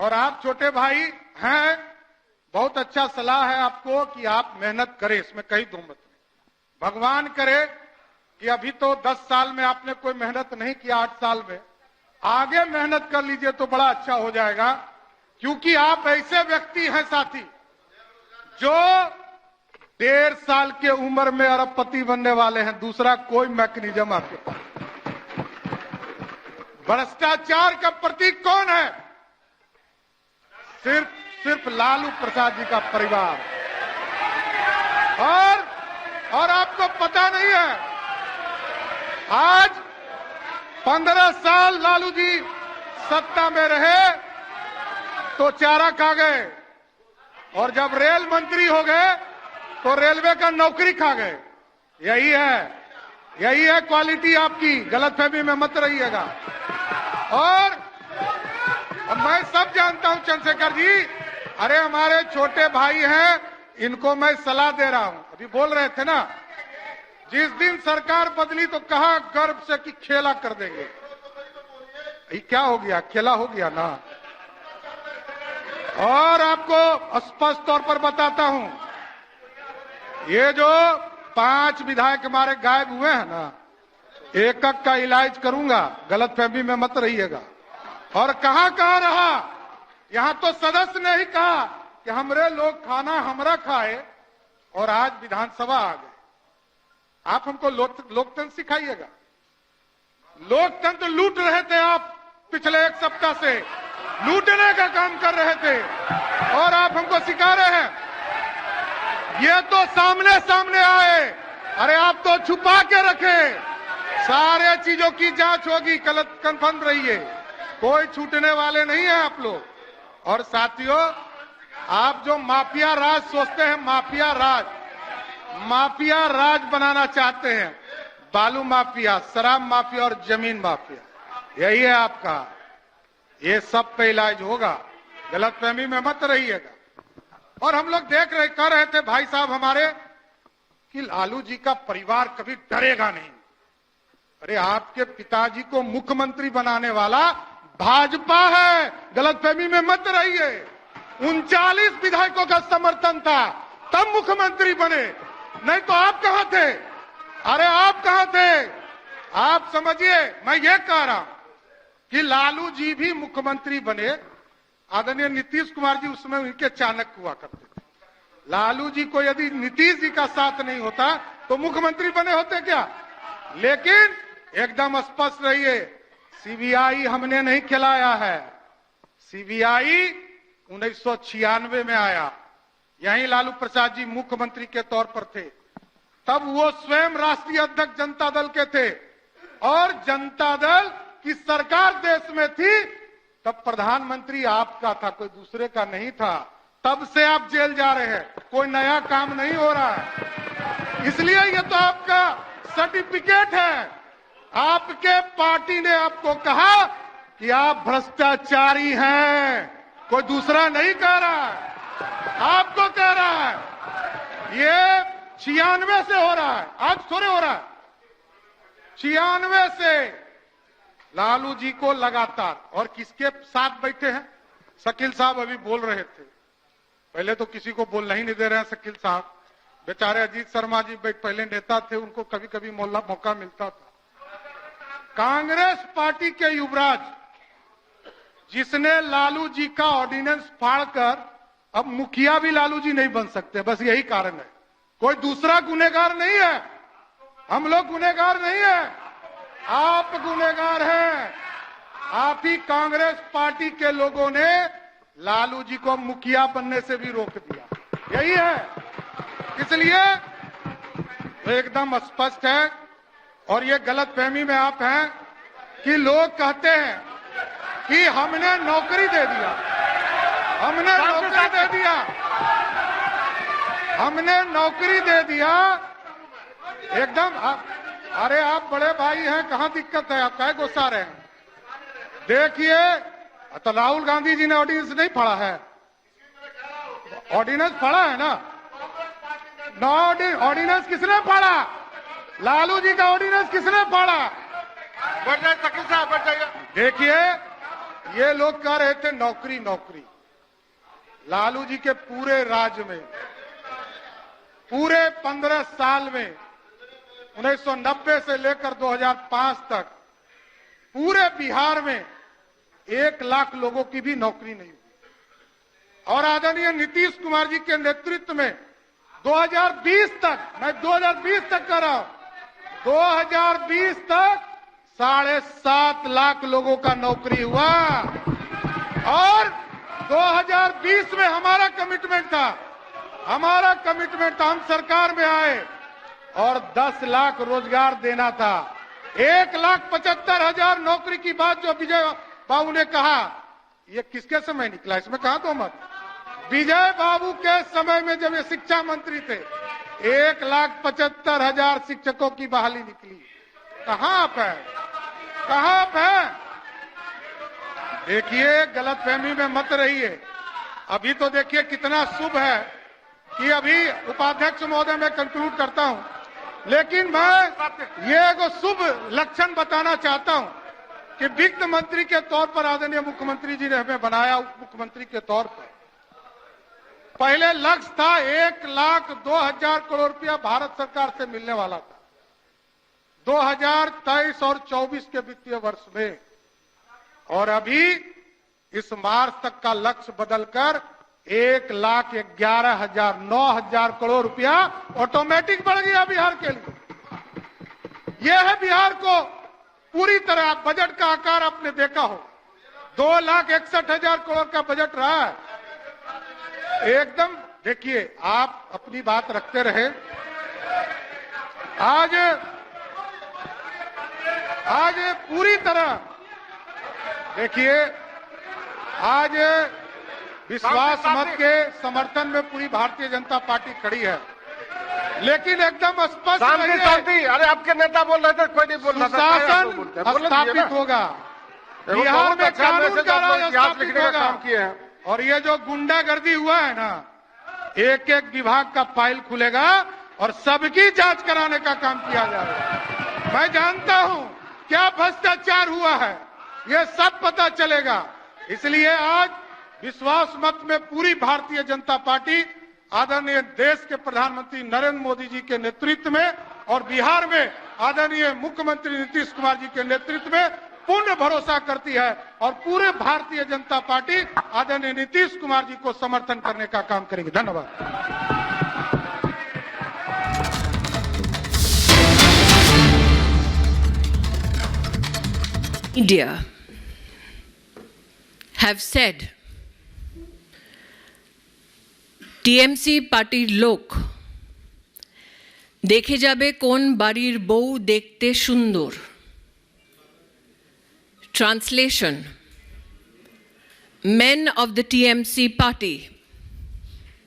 और आप छोटे भाई हैं, बहुत अच्छा सलाह है आपको कि आप मेहनत करें, इसमें कहीं दो मत नहीं। भगवान करे कि अभी तो 10 साल में आपने कोई मेहनत नहीं किया, 8 साल में आगे मेहनत कर लीजिए तो बड़ा अच्छा हो जाएगा, क्योंकि आप ऐसे व्यक्ति हैं साथी जो 1.5 साल के उम्र में अरबपति बनने वाले हैं। दूसरा कोई मैकेनिज्म आपके पास। भ्रष्टाचार का प्रतीक कौन है? सिर्फ लालू प्रसाद जी का परिवार। और आपको पता नहीं है, आज 15 साल लालू जी सत्ता में रहे तो चारा खा गए, और जब रेल मंत्री हो गए तो रेलवे का नौकरी खा गए। यही है क्वालिटी आपकी, गलतफहमी में मत रहिएगा। और मैं सब जानता हूं चंद्रशेखर जी, अरे हमारे छोटे भाई हैं, इनको मैं सलाह दे रहा हूं। अभी बोल रहे थे ना, जिस दिन सरकार बदली तो कहा गर्व से कि खेला कर देंगे। क्या हो गया? खेला हो गया ना। और आपको स्पष्ट तौर पर बताता हूं, ये जो 5 विधायक हमारे गायब हुए हैं ना, एक का इलाज करूंगा, गलतफहमी में मत रहिएगा। और कहां रहा, यहां तो सदस्य ने ही कहा कि हमरे लोग खाना हमरा खाए, और आज विधानसभा आ गए। आप हमको लोकतंत्र सिखाइएगा। लोकतंत्र लूट रहे थे आप, पिछले 1 सप्ताह से लूटने का काम कर रहे थे, और आप हमको सिखा रहे हैं। ये तो सामने आए, अरे आप तो छुपा के रखे। सारे चीजों की जांच होगी, कंफर्म रहिए, कोई छूटने वाले नहीं है आप लोग। और साथियों, आप जो माफिया राज सोचते हैं, माफिया राज बनाना चाहते हैं, बालू माफिया, शराब माफिया और जमीन माफिया, यही है आपका। ये सब पे इलाज होगा, गलतफहमी में मत रहिएगा। और हम लोग कह रहे थे भाई साहब हमारे कि लालू जी का परिवार कभी डरेगा नहीं। अरे आपके पिताजी को मुख्यमंत्री बनाने वाला भाजपा है, गलतफहमी में मत रहिए। 39 विधायकों का समर्थन था, तब मुख्यमंत्री बने, नहीं तो आप कहां थे? अरे आप कहां थे? आप समझिए, मैं ये कह रहा हूं कि लालू जी भी मुख्यमंत्री बने। आदरणीय नीतीश कुमार जी उसमें उनके चाणक हुआ करते थे। लालू जी को यदि नीतीश जी का साथ नहीं होता तो मुख्यमंत्री बने होते क्या? लेकिन एकदम स्पष्ट रहिए, सीबीआई हमने नहीं खिलाया है। सीबीआई 1996 में आया, यहीं लालू प्रसाद जी मुख्यमंत्री के तौर पर थे। तब वो स्वयं राष्ट्रीय अध्यक्ष जनता दल के थे, और जनता दल की सरकार देश में थी, तब प्रधानमंत्री आपका था, कोई दूसरे का नहीं था। तब से आप जेल जा रहे हैं, कोई नया काम नहीं हो रहा है। इसलिए ये तो आपका सर्टिफिकेट है। आपके पार्टी ने आपको कहा कि आप भ्रष्टाचारी हैं, कोई दूसरा नहीं कह रहा है, आपको कह रहा है। ये 96 से हो रहा है, आज थोड़े हो रहा है। 96 से लालू जी को लगातार, और किसके साथ बैठे हैं? शकील साहब अभी बोल रहे थे, पहले तो किसी को बोलना ही नहीं दे रहे हैं शकील साहब, बेचारे अजीत शर्मा जी पहले नेता थे, उनको कभी कभी मौका मिलता था। कांग्रेस पार्टी के युवराज, जिसने लालू जी का ऑर्डिनेंस फाड़कर, अब मुखिया भी लालू जी नहीं बन सकते, बस यही कारण है। कोई दूसरा गुनहगार नहीं है, हम लोग गुनहगार नहीं है, आप गुनहगार हैं। आप ही कांग्रेस पार्टी के लोगों ने लालू जी को मुखिया बनने से भी रोक दिया, यही है। इसलिए तो एकदम स्पष्ट है। और ये गलतफहमी में आप हैं कि लोग कहते हैं कि हमने नौकरी दे दिया, हमने नौकरी दे दिया, एकदम। अरे आप बड़े भाई हैं, कहां दिक्कत है? आप काहे गुस्सा रहे हैं? देखिए, तो राहुल गांधी जी ने ऑर्डिनेंस नहीं पढ़ा है, ऑर्डिनेंस पढ़ा है ना। ऑर्डिनेंस किसने पढ़ा? लालू जी का ऑर्डिनेंस किसने पढ़ा? देखिए, ये लोग कह रहे थे नौकरी नौकरी। लालू जी के पूरे राज्य में, पूरे 15 साल में 1990 से लेकर 2005 तक पूरे बिहार में 1 लाख लोगों की भी नौकरी नहीं हुई। और आदरणीय नीतीश कुमार जी के नेतृत्व में 2020 तक, मैं 2020 तक कर रहा हूं, 2020 तक 7.5 लाख लोगों का नौकरी हुआ। और 2020 में हमारा कमिटमेंट था, हम सरकार में आए और 10 लाख रोजगार देना था। 1,75,000 नौकरी की बात जो विजय बाबू ने कहा, ये किसके समय निकला? इसमें कहा तो मत। विजय बाबू के समय में जब ये शिक्षा मंत्री थे, 1,75,000 शिक्षकों की बहाली निकली। कहां आप है, कहां आप है? देखिए, गलतफहमी में मत रहिए। अभी तो देखिए कितना शुभ है कि अभी उपाध्यक्ष महोदय मैं कंक्लूड करता हूं, लेकिन मैं ये एक शुभ लक्षण बताना चाहता हूं कि वित्त मंत्री के तौर पर आदरणीय मुख्यमंत्री जी ने हमें बनाया। उप मुख्यमंत्री के तौर पर पहले लक्ष्य था 1,02,000 करोड़ रुपया भारत सरकार से मिलने वाला था 2023 और 24 के वित्तीय वर्ष में, और अभी इस मार्च तक का लक्ष्य बदलकर 1,11,000 9,000 करोड़ रुपया ऑटोमेटिक बढ़ गया बिहार के लिए। यह है बिहार को पूरी तरह, बजट का आकार आपने देखा हो, 2,61,000 करोड़ का बजट रहा है। एकदम देखिए, आप अपनी बात रखते रहे। आज पूरी तरह देखिए, आज विश्वास मत के समर्थन में पूरी भारतीय जनता पार्टी खड़ी है, लेकिन एकदम स्पष्ट शांति। अरे आपके नेता बोल रहे थे, कोई नहीं बोल रहा था। शासन स्थापित होगा, बिहार में कानून का राज स्थापित होगा। और ये जो गुंडागर्दी हुआ है ना, एक एक विभाग का फाइल खुलेगा और सबकी जांच कराने का काम किया जाएगा। मैं जानता हूं क्या भ्रष्टाचार हुआ है, ये सब पता चलेगा। इसलिए आज विश्वास मत में पूरी भारतीय जनता पार्टी आदरणीय देश के प्रधानमंत्री नरेंद्र मोदी जी के नेतृत्व में और बिहार में आदरणीय मुख्यमंत्री नीतीश कुमार जी के नेतृत्व में पूर्ण भरोसा करती है, और पूरे भारतीय जनता पार्टी आदरणीय नीतीश कुमार जी को समर्थन करने का काम करेगी। धन्यवाद। India have said টিএমসি পার্টির লোক দেখে যাবে কোন বাড়ির বউ দেখতে সুন্দর। Translation: Men of the TMC party